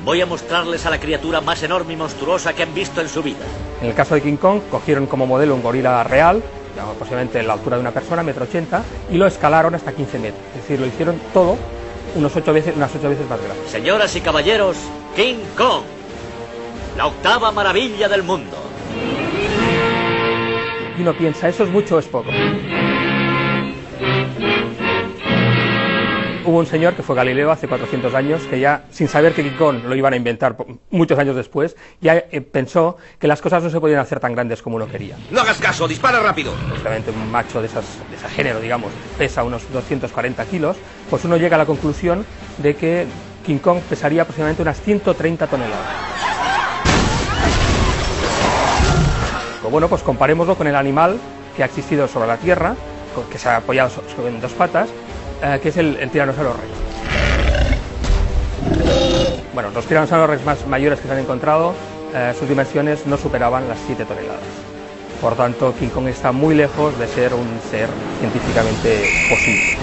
Voy a mostrarles a la criatura más enorme y monstruosa que han visto en su vida. En el caso de King Kong, cogieron como modelo un gorila real, posiblemente en la altura de una persona, 1,80 m, y lo escalaron hasta 15 metros. Es decir, lo hicieron todo unas 8 veces más grande. Señoras y caballeros, King Kong, la octava maravilla del mundo. Y uno piensa, ¿eso es mucho o es poco? Hubo un señor que fue Galileo hace 400 años que ya, sin saber que King Kong lo iban a inventar muchos años después, ya pensó que las cosas no se podían hacer tan grandes como uno quería. No hagas caso, dispara rápido. Justamente un macho de ese género, digamos, pesa unos 240 kilos, pues uno llega a la conclusión de que King Kong pesaría aproximadamente unas 130 toneladas. Bueno, pues comparémoslo con el animal que ha existido sobre la Tierra, que se ha apoyado en dos patas, que es el tiranosaurio rex. Bueno, los tiranosaurios rex más mayores que se han encontrado, sus dimensiones no superaban las 7 toneladas. Por tanto, King Kong está muy lejos de ser un ser científicamente posible.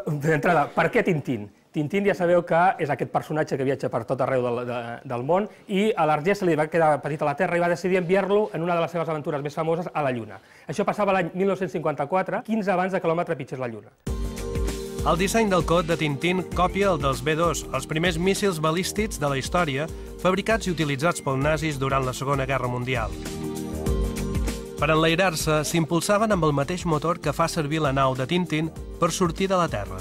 D'entrada, per què Tintín? Tintín ja sabeu que és aquest personatge que viatja per tot arreu del món i a l'Hergé se li va quedar petit a la Terra i va decidir enviar-lo en una de les seves aventures més famoses a la Lluna. Això passava l'any 1954, 15 abans que l'home trepitgés la Lluna. El disseny del cot de Tintín copia el dels B-2, els primers míssils balístics de la història, fabricats i utilitzats pels nazis durant la Segona Guerra Mundial. Per enlairar-se, s'impulsaven amb el mateix motor que fa servir la nau de Tintín per sortir de la Terra.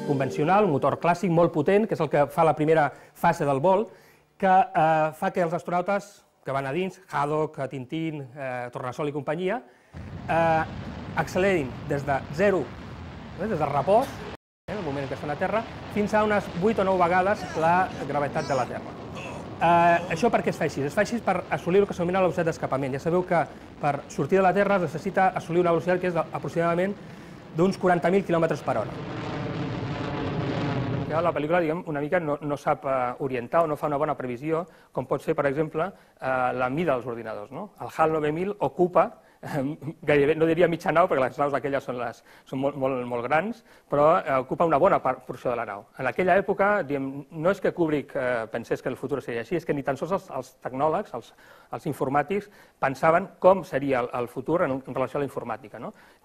Convencional, un motor clàssic molt potent, que és el que fa la primera fase del vol, que fa que els astronautes que van a dins, Haddock, Tintín, Tornassol i companyia, accelerin des de zero, des del repòs, en el moment en què estan a terra, fins a unes 8 o 9 vegades la gravetat de la Terra. Això per què es fa així? Es fa així per assolir el que s'anomena la velocitat d'escapament. Ja sabeu que per sortir de la Terra es necessita assolir una velocitat que és aproximadament d'uns 40.000 km per hora. La pel·lícula, diguem, una mica no sap orientar o no fa una bona previsió, com pot ser, per exemple, la mida dels ordinadors. El HAL 9000 ocupa gairebé, no diria mitja nau, perquè les naus aquelles són molt grans, però ocupa una bona porció de la nau. En aquella època, no és que Kubrick pensés que el futur seria així, és que ni tan sols els tecnòlegs, els informàtics, pensaven com seria el futur en relació a la informàtica.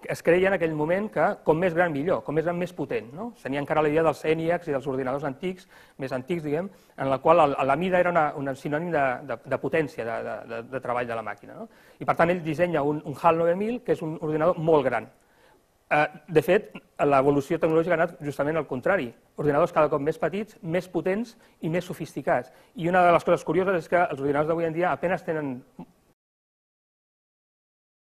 Es creia en aquell moment que com més gran millor, com més gran més potent. Tenia encara la idea dels ENIACs i dels ordinadors antics, més antics, diguem, en la qual la mida era un sinònim de potència de treball de la màquina. I per tant ell dissenya un HAL 9000, que és un ordinador molt gran. De fet, l'evolució tecnològica ha anat justament al contrari. Ordinadors cada cop més petits, més potents i més sofisticats. I una de les coses curioses és que els ordinadors d'avui en dia apenas tenen